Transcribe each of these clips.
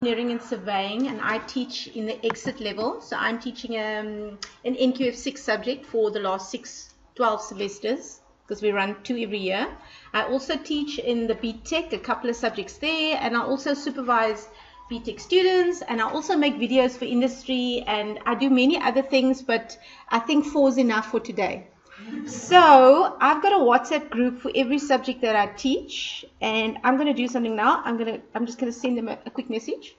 Engineering and surveying, and I teach in the exit level. So I'm teaching an NQF6 subject for the last 12 semesters, because we run 2 every year. I also teach in the BTech, a couple of subjects there, and I also supervise BTech students, and I also make videos for industry, and I do many other things, but I think 4 is enough for today. So I've got a WhatsApp group for every subject that I teach, and I'm going to do something now. I'm just going to send them a quick message.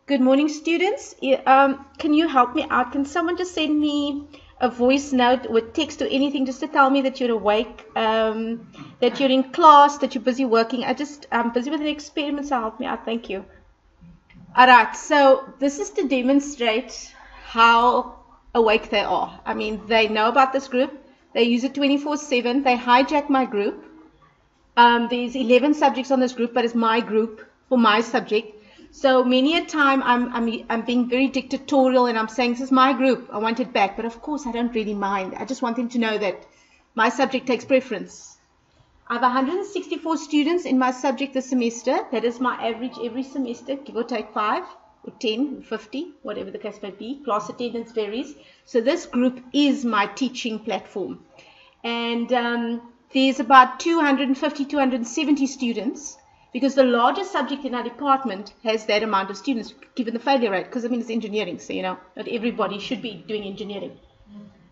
Good morning, students. Can you help me out? Can someone just send me a voice note with text or anything just to tell me that you're awake, that you're in class, that you're busy working? I'm busy with an experiment, so help me out. Thank you. All right, so this is to demonstrate how awake they are. I mean, they know about this group. They use it 24/7. They hijack my group. There's 11 subjects on this group, but it's my group for my subject. So many a time I'm being very dictatorial, and I'm saying, this is my group, I want it back. But of course I don't really mind. I just want them to know that my subject takes preference. I have 164 students in my subject this semester. That is my average every semester, give or take 5 or 10 or 50, whatever the case may be. Class attendance varies. So this group is my teaching platform. And there's about 250, 270 students, because the largest subject in our department has that amount of students, given the failure rate, because I mean it's engineering, so not everybody should be doing engineering.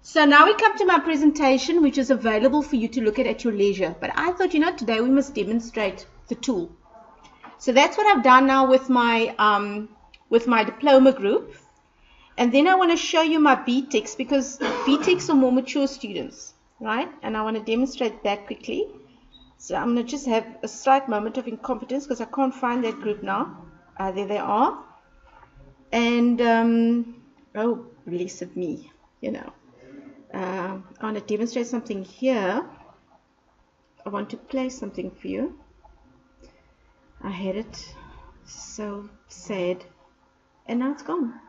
So now we come to my presentation, which is available for you to look at your leisure. But I thought, today we must demonstrate the tool. So that's what I've done now with my diploma group. And then I want to show you my BTechs, because BTechs are more mature students, right? And I want to demonstrate that quickly. So I'm going to just have a slight moment of incompetence because I can't find that group now. There they are. And, oh, blessed me, I want to demonstrate something here. I want to play something for you. I had it. So sad. And now it's gone.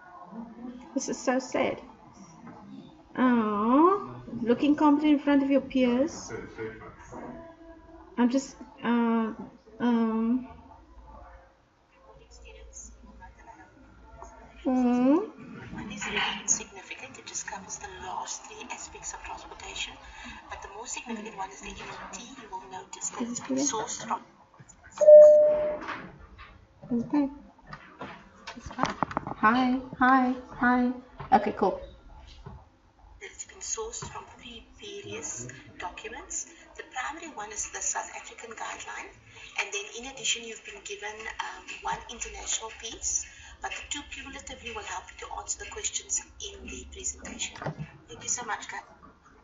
This is so sad. Oh, looking competent in front of your peers. I'm just, One is really insignificant. It just covers the last 3 aspects of transportation. But the more significant one is the MT. You will notice that it's been sourced from. Okay. Hi. Okay, cool. It's been sourced from 3 various documents. The primary one is the South African guideline, and then in addition you've been given 1 international piece, but the 2 cumulatively will help you to answer the questions in the presentation. Thank you so much, guys.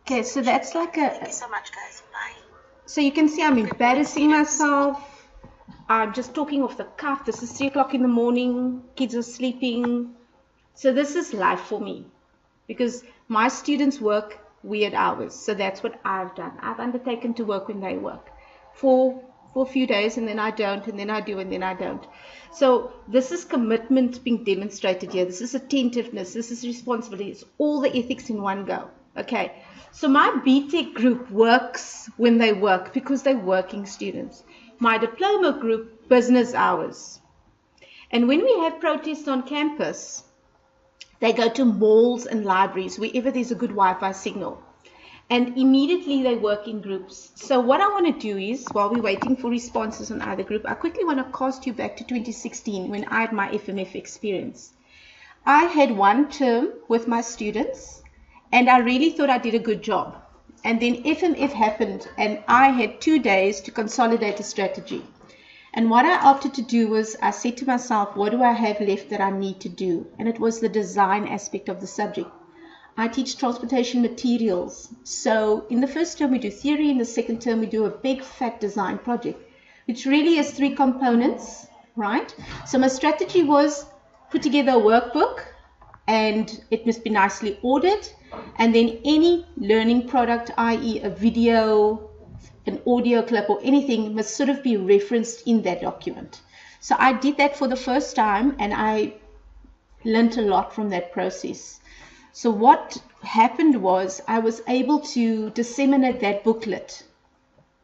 Okay, so that's like Thank you so much, guys. Bye. So you can see I'm embarrassing myself. I'm just talking off the cuff. This is 3 o'clock in the morning. Kids are sleeping. So this is life for me, because my students work weird hours. So that's what I've done. I've undertaken to work when they work for a few days, and then I don't, and then I do, and then I don't. So this is commitment being demonstrated here. This is attentiveness. This is responsibility. It's all the ethics in one go. Okay. So my BTech group works when they work, because they're working students. My diploma group, business hours. And when we have protests on campus, they go to malls and libraries, wherever there's a good Wi-Fi signal. And immediately they work in groups. So what I want to do is, while we're waiting for responses on either group, I quickly want to cast you back to 2016 when I had my FMF experience. I had 1 term with my students, and I really thought I did a good job. And then FMF happened, and I had 2 days to consolidate a strategy. And what I opted to do was, I said to myself, what do I have left that I need to do? And it was the design aspect of the subject. I teach transportation materials. So in the first term we do theory, in the second term we do a big fat design project, which really is 3 components, right? So my strategy was put together a workbook, and it must be nicely ordered. And then any learning product, i.e. a video, an audio clip or anything, must sort of be referenced in that document. So I did that for the first time, and I learned a lot from that process. So what happened was, I was able to disseminate that booklet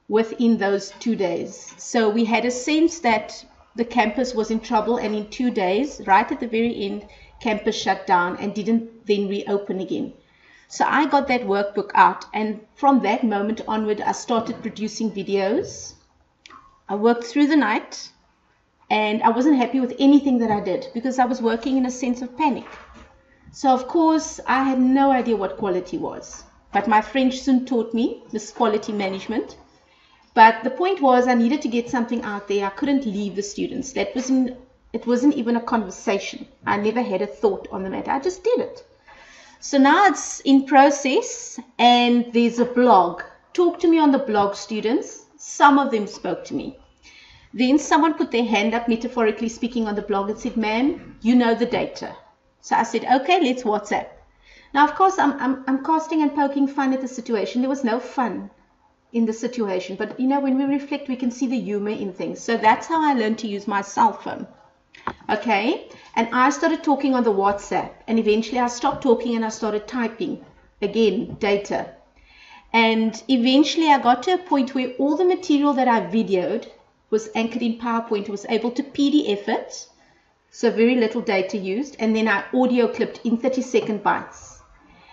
within those 2 days. So we had a sense that the campus was in trouble, and in 2 days, right at the very end, campus shut down and didn't then reopen again. So I got that workbook out, and from that moment onward, I started producing videos. I worked through the night, and I wasn't happy with anything that I did because I was working in a sense of panic. So of course, I had no idea what quality was. But my French soon taught me this quality management. But the point was, I needed to get something out there. I couldn't leave the students. It wasn't even a conversation. I never had a thought on the matter. I just did it. So now it's in process, and there's a blog. Talk to me on the blog, students. Some of them spoke to me. Then someone put their hand up, metaphorically speaking, on the blog and said, "Ma'am, you know the data." So I said, "Okay, let's WhatsApp." Now, of course, I'm casting and poking fun at the situation. There was no fun in the situation. But, you know, when we reflect, we can see the humor in things. So that's how I learned to use my cell phone. Okay? And I started talking on the WhatsApp. And eventually I stopped talking and I started typing. Again, data. And eventually I got to a point where all the material that I videoed was anchored in PowerPoint. I was able to PDF it. So very little data used. And then I audio clipped in 30-second bites.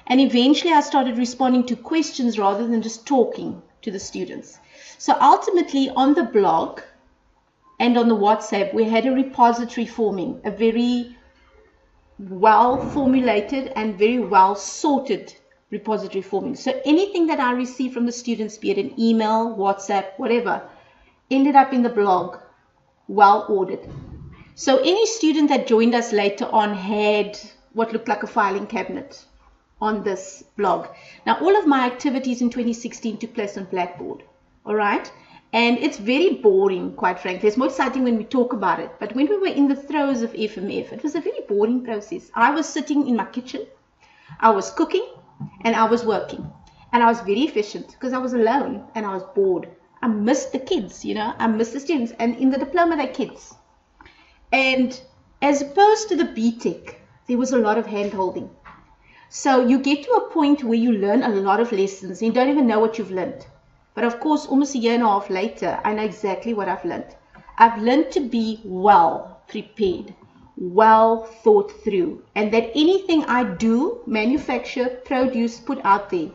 And eventually I started responding to questions rather than just talking to the students. So ultimately on the blog and on the WhatsApp, we had a repository forming, a very well formulated and very well sorted repository forming. So anything that I received from the students, be it an email, WhatsApp, whatever, ended up in the blog, well ordered. So any student that joined us later on had what looked like a filing cabinet on this blog. Now, all of my activities in 2016 took place on Blackboard, all right? And it's very boring, quite frankly. It's more exciting when we talk about it. But when we were in the throes of FMF, it was a very boring process. I was sitting in my kitchen, I was cooking, and I was working. And I was very efficient because I was alone and I was bored. I missed the kids, you know, I missed the students. And in the diploma, they're kids. And as opposed to the BTEC, there was a lot of hand-holding. So you get to a point where you learn a lot of lessons and you don't even know what you've learned. But of course, almost a year and a half later, I know exactly what I've learned. I've learned to be well prepared, well thought through, and that anything I do, manufacture, produce, put out there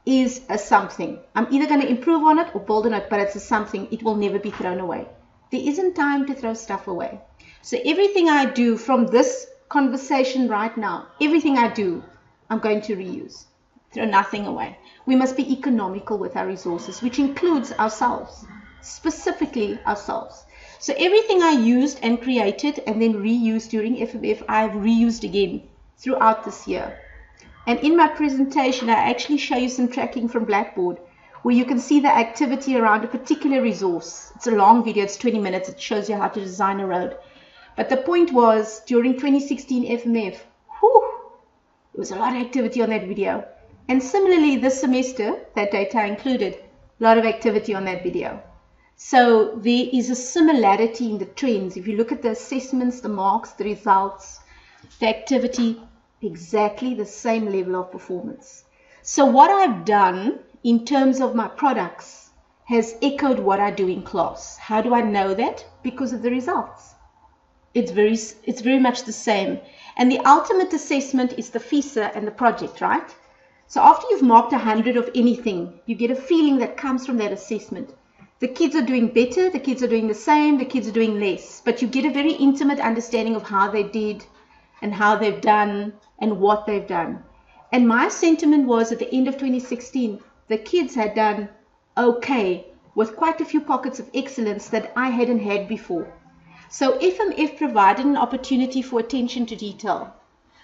is a something. I'm either going to improve on it or build on it, but it's a something. It will never be thrown away. There isn't time to throw stuff away. So everything I do from this conversation right now, everything I do, I'm going to reuse. Throw nothing away. We must be economical with our resources, which includes ourselves, specifically ourselves. So everything I used and created and then reused during FMF, I've reused again throughout this year. And in my presentation, I actually show you some tracking from Blackboard where you can see the activity around a particular resource. It's a long video, it's 20 minutes. It shows you how to design a road. But the point was, during 2016 FMF, there was a lot of activity on that video. And similarly, this semester, that data included, a lot of activity on that video. So there is a similarity in the trends. If you look at the assessments, the marks, the results, the activity, exactly the same level of performance. So what I've done in terms of my products has echoed what I do in class. How do I know that? Because of the results. It's very much the same. And the ultimate assessment is the FISA and the project, right? So after you've marked 100 of anything, you get a feeling that comes from that assessment. The kids are doing better, the kids are doing the same, the kids are doing less. But you get a very intimate understanding of how they did and how they've done and what they've done. And my sentiment was at the end of 2016, the kids had done okay with quite a few pockets of excellence that I hadn't had before. So FMF provided an opportunity for attention to detail.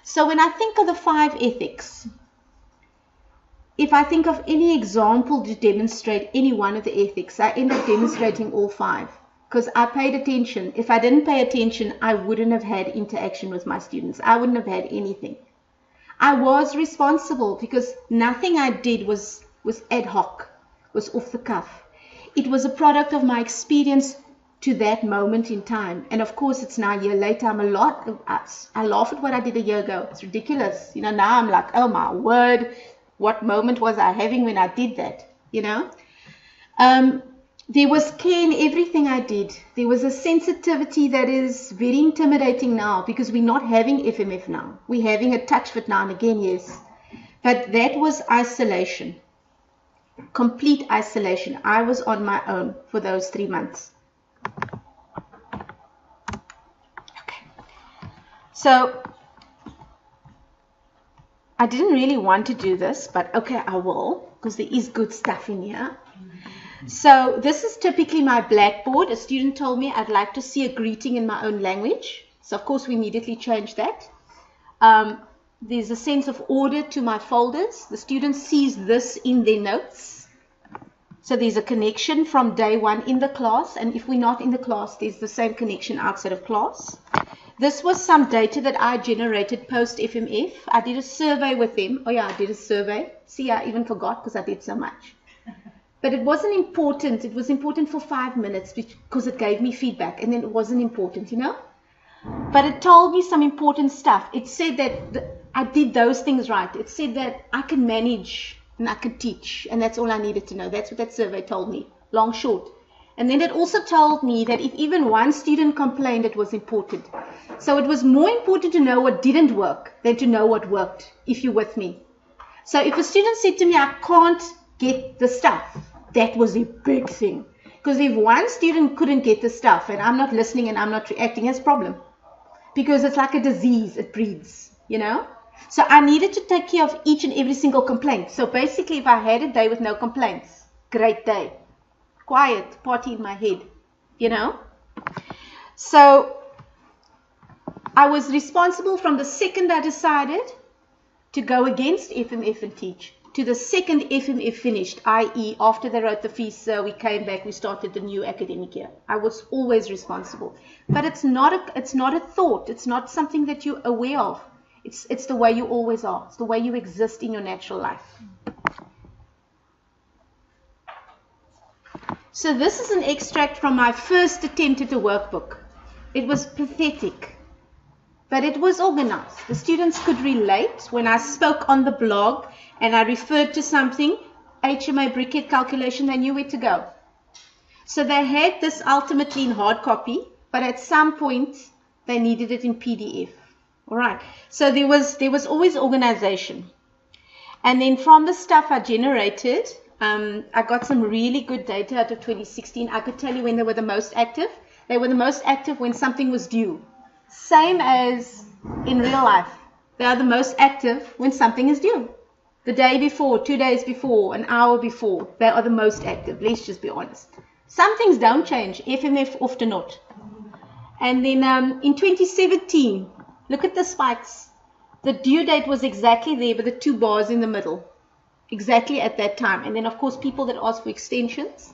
So when I think of the 5 ethics, if I think of any example to demonstrate any one of the ethics, I end up demonstrating all 5 because I paid attention. If I didn't pay attention, I wouldn't have had interaction with my students. I wouldn't have had anything. I was responsible because nothing I did was ad hoc, was off the cuff. It was a product of my experience to that moment in time. And of course, it's now a year later. I laugh at what I did a year ago. It's ridiculous. You know, now I'm like, oh my word, what moment was I having when I did that? You know? There was care in everything I did. There was a sensitivity that is very intimidating now because we're not having FMF now. We're having a touch fit now and again, yes. But that was isolation, complete isolation. I was on my own for those 3 months. Okay. So I didn't really want to do this, but okay, I will, because there is good stuff in here. So this is typically my blackboard. A student told me I'd like to see a greeting in my own language. So of course we immediately changed that. There's a sense of order to my folders. The student sees this in their notes. So there's a connection from day one in the class. And if we're not in the class, there's the same connection outside of class. This was some data that I generated post FMF. I did a survey with them. Oh yeah, I did a survey. See, I even forgot because I did so much. But it wasn't important. It was important for 5 minutes because it gave me feedback. And then it wasn't important, you know. But it told me some important stuff. It said that I did those things right. It said that I can manage and I can teach. And that's all I needed to know. That's what that survey told me. Long, short. And then it also told me that if even one student complained, it was important. So it was more important to know what didn't work than to know what worked, if you're with me. So if a student said to me, I can't get the stuff, that was a big thing. Because if one student couldn't get the stuff and I'm not listening and I'm not reacting, it's a problem. Because it's like a disease, it breeds, you know. So I needed to take care of each and every single complaint. So basically if I had a day with no complaints, great day. Quiet, party in my head, you know. So I was responsible from the second I decided to go against FMF and teach to the second FMF finished, i.e. after they wrote the fees, we came back, we started the new academic year. I was always responsible. But it's not a thought. It's not something that you're aware of. It's the way you always are. It's the way you exist in your natural life. So this is an extract from my first attempt at a workbook. It was pathetic, but it was organized. The students could relate. When I spoke on the blog and I referred to something, HMA briquette calculation, they knew where to go. So they had this ultimately in hard copy, but at some point they needed it in PDF. All right. So there was always organization. And then from the stuff I generated, I got some really good data out of 2016. I could tell you when they were the most active. They were the most active when something was due. Same as in real life. They are the most active when something is due. The day before, 2 days before, an hour before, they are the most active. Let's just be honest. Some things don't change. FMF often not. And then in 2017, look at the spikes. The due date was exactly there with the 2 bars in the middle. Exactly at that time. And then, of course, people that ask for extensions,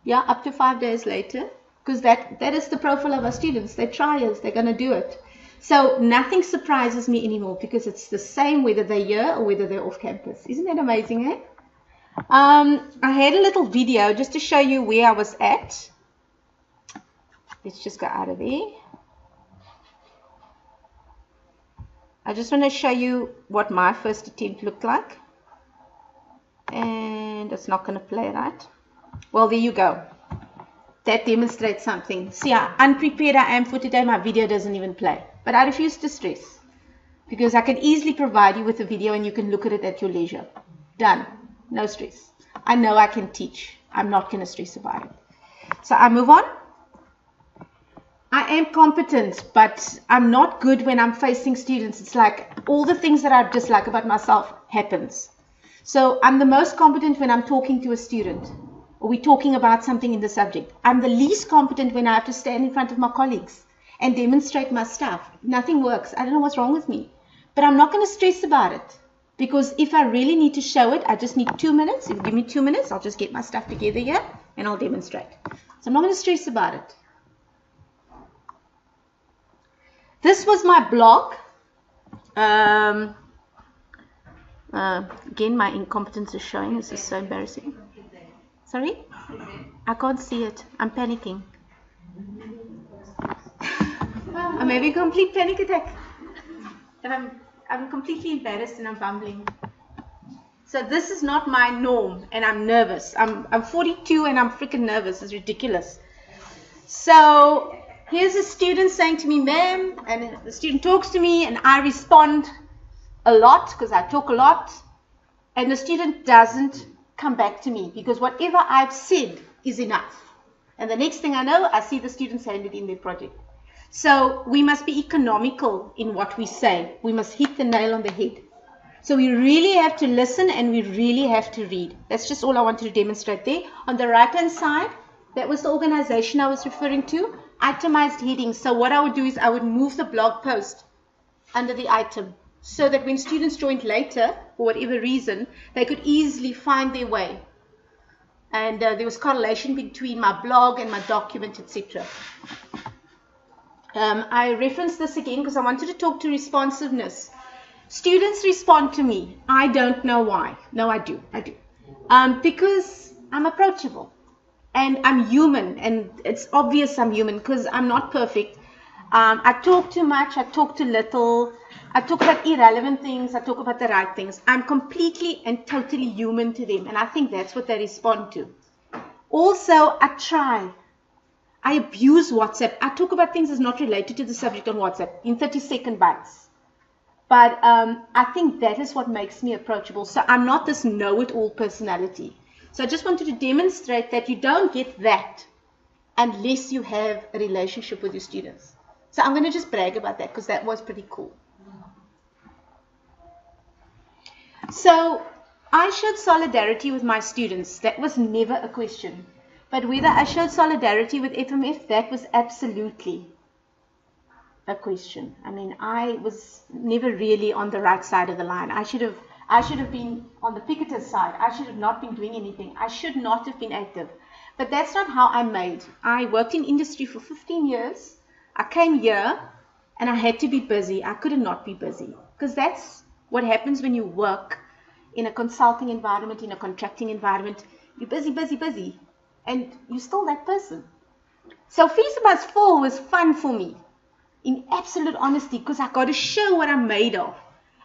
yeah, up to 5 days later, because that is the profile of our students. They're triers. They're going to do it. So nothing surprises me anymore because it's the same whether they're here or whether they're off campus. Isn't that amazing, eh? I had a little video just to show you where I was at. Let's just go out of there. I just want to show you what my first attempt looked like. And it's not going to play, right? Well, there you go. That demonstrates something. See how unprepared I am for today. My video doesn't even play. But I refuse to stress. Because I can easily provide you with a video and you can look at it at your leisure. Done. No stress. I know I can teach. I'm not going to stress about it. So I move on. I am competent, but I'm not good when I'm facing students. It's like all the things that I dislike about myself happens. So I'm the most competent when I'm talking to a student or we're talking about something in the subject. I'm the least competent when I have to stand in front of my colleagues and demonstrate my stuff. Nothing works. I don't know what's wrong with me. But I'm not going to stress about it because if I really need to show it, I just need 2 minutes. If you give me 2 minutes, I'll just get my stuff together here and I'll demonstrate. So I'm not going to stress about it. This was my blog. Again, my incompetence is showing. This is so embarrassing. Sorry? I can't see it. I'm panicking. I'm having a complete panic attack. And I'm completely embarrassed and I'm bumbling. So this is not my norm, and I'm nervous. I'm 42 and I'm freaking nervous. It's ridiculous. So here's a student saying to me, ma'am, and the student talks to me, and I respond a lot because I talk a lot, and the student doesn't come back to me because whatever I've said is enough. And the next thing I know, I see the students handed in their project. So we must be economical in what we say. We must hit the nail on the head. So we really have to listen and we really have to read. That's just all I wanted to demonstrate there. On the right-hand side, that was the organization I was referring to, itemized headings. So what I would do is I would move the blog post under the item so that when students joined later, for whatever reason, they could easily find their way. And there was correlation between my blog and my document, etc. I referenced this again because I wanted to talk to responsiveness. Students respond to me. I don't know why. No, I do. Because I'm approachable. And I'm human. And it's obvious I'm human because I'm not perfect. I talk too much. I talk too little. I talk about irrelevant things. I talk about the right things. I'm completely and totally human to them. And I think that's what they respond to. Also, I try. I abuse WhatsApp. I talk about things that's not related to the subject on WhatsApp in 30-second bites. But I think that is what makes me approachable. So I'm not this know-it-all personality. So I just wanted to demonstrate that you don't get that unless you have a relationship with your students. So I'm going to just brag about that because that was pretty cool. So I showed solidarity with my students. That was never a question. But whether I showed solidarity with FMF, that was absolutely a question. I mean, I was never really on the right side of the line. I should have been on the picketers' side. I should have not been doing anything. I should not have been active. But that's not how I'm made. I worked in industry for 15 years. I came here and I had to be busy. I could not be busy because that's what happens when you work in a consulting environment, in a contracting environment. You're busy, busy, busy. And you're still that person. So Feasibles 4 was fun for me. In absolute honesty, because I got to show what I'm made of.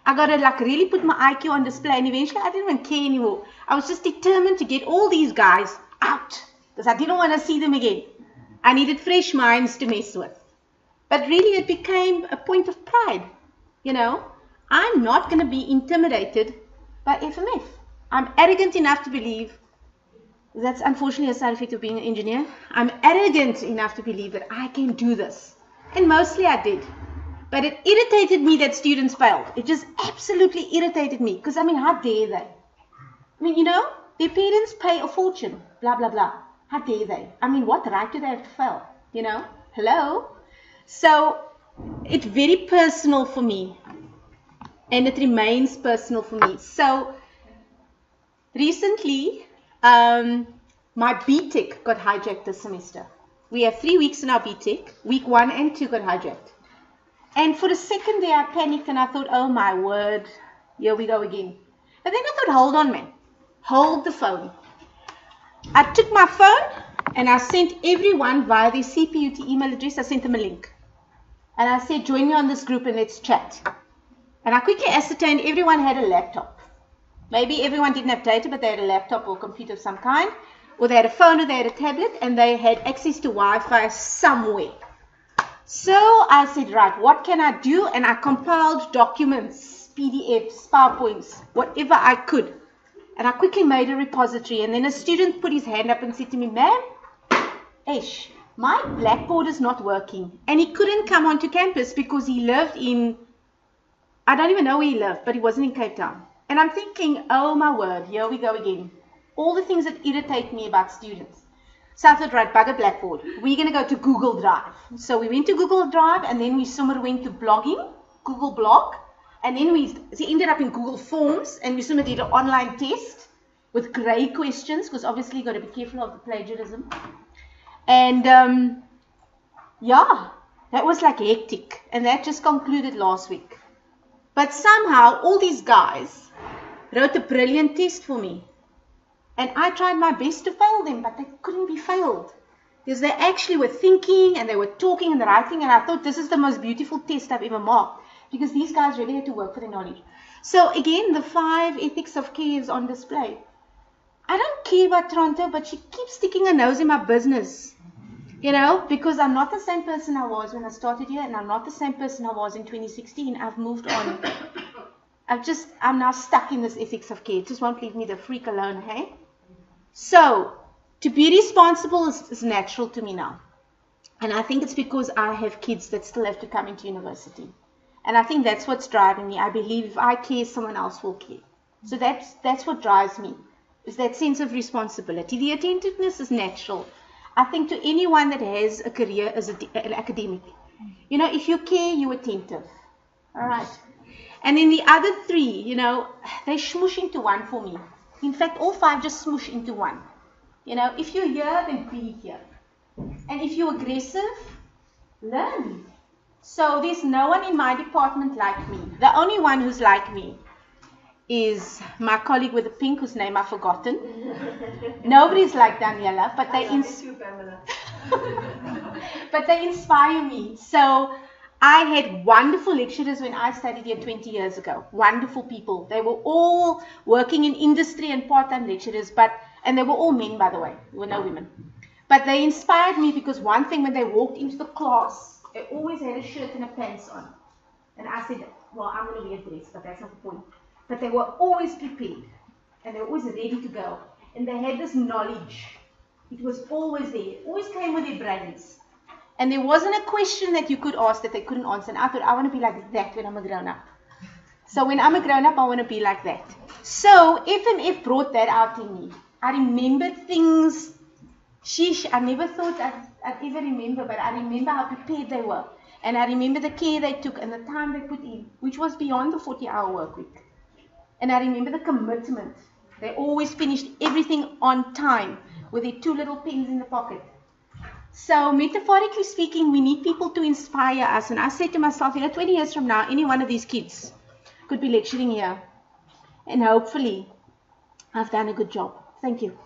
I got to like really put my IQ on display, and eventually I didn't even care anymore. I was just determined to get all these guys out because I didn't want to see them again. I needed fresh minds to mess with. But really it became a point of pride. You know, I'm not going to be intimidated by FMF. I'm arrogant enough to believe, that's unfortunately a side effect of being an engineer, I'm arrogant enough to believe that I can do this. And mostly I did. But it irritated me that students failed. It just absolutely irritated me. Because, I mean, how dare they? I mean, you know, their parents pay a fortune. Blah, blah, blah. How dare they? I mean, what right do they have to fail? You know? Hello? So, it's very personal for me. And it remains personal for me. So, recently, my BTEC got hijacked this semester. We have 3 weeks in our BTEC. Week 1 and 2 got hijacked. And for a second there, I panicked and I thought, oh my word, here we go again. But then I thought, hold on, man. Hold the phone. I took my phone and I sent everyone via their CPUT email address. I sent them a link. And I said, join me on this group and let's chat. And I quickly ascertained everyone had a laptop. Maybe everyone didn't have data, but they had a laptop or computer of some kind. Or they had a phone or they had a tablet and they had access to Wi-Fi somewhere. So I said, right, what can I do? And I compiled documents, PDFs, PowerPoints, whatever I could. And I quickly made a repository. And then a student put his hand up and said to me, ma'am, Ash, my Blackboard is not working. And he couldn't come onto campus because he lived in, I don't even know where he lived, but he wasn't in Cape Town. And I'm thinking, oh my word, here we go again. All the things that irritate me about students. So I thought, right, bugger Blackboard. We're going to go to Google Drive. So we went to Google Drive and then we somewhere went to blogging, Google Blog. And then we ended up in Google Forms and we somewhere did an online test with grey questions because obviously you've got to be careful of the plagiarism. And yeah, that was like hectic. And that just concluded last week. But somehow all these guys wrote a brilliant test for me. And I tried my best to fail them, but they couldn't be failed. Because they actually were thinking and they were talking and writing, and I thought this is the most beautiful test I've ever marked. because these guys really had to work for their knowledge. So again, the 5 ethics of care is on display. I don't care about Toronto, but she keeps sticking her nose in my business, because I'm not the same person I was when I started here, and I'm not the same person I was in 2016. I've moved on. I'm now stuck in this ethics of care. It just won't leave me the freak alone, hey? So, to be responsible is natural to me now. And I think it's because I have kids that still have to come into university. And I think that's what's driving me. I believe if I care, someone else will care. So that's what drives me, is that sense of responsibility. The attentiveness is natural. I think to anyone that has a career as an academic, if you care, you're attentive. All right. And then the other 3, they smoosh into one for me. In fact, all 5 just smoosh into one. If you're here, then be here. And if you're aggressive, learn. So there's no one in my department like me. The only one who's like me is my colleague with the pink, whose name I've forgotten. Nobody's like Daniela, but but they inspire me. So I had wonderful lecturers when I studied here 20 years ago. Wonderful people. They were all working in industry and part-time lecturers, and they were all men, by the way. There were no women. But they inspired me because one thing, when they walked into the class, they always had a shirt and a pants on. And I said, well, I'm going to wear a dress, but that's not the point. But they were always prepared. And they were always ready to go. And they had this knowledge. It was always there. It always came with their brains. And there wasn't a question that you could ask that they couldn't answer. And I thought, I want to be like that when I'm a grown-up. So when I'm a grown-up, I want to be like that. So FMF brought that out in me. I remembered things. Sheesh, I never thought I'd ever remember, but I remember how prepared they were. And I remember the care they took and the time they put in, which was beyond the 40-hour work week. And I remember the commitment. They always finished everything on time with their 2 little pens in the pocket. So metaphorically speaking, we need people to inspire us. And I said to myself, 20 years from now, any one of these kids could be lecturing here. And hopefully, I've done a good job. Thank you.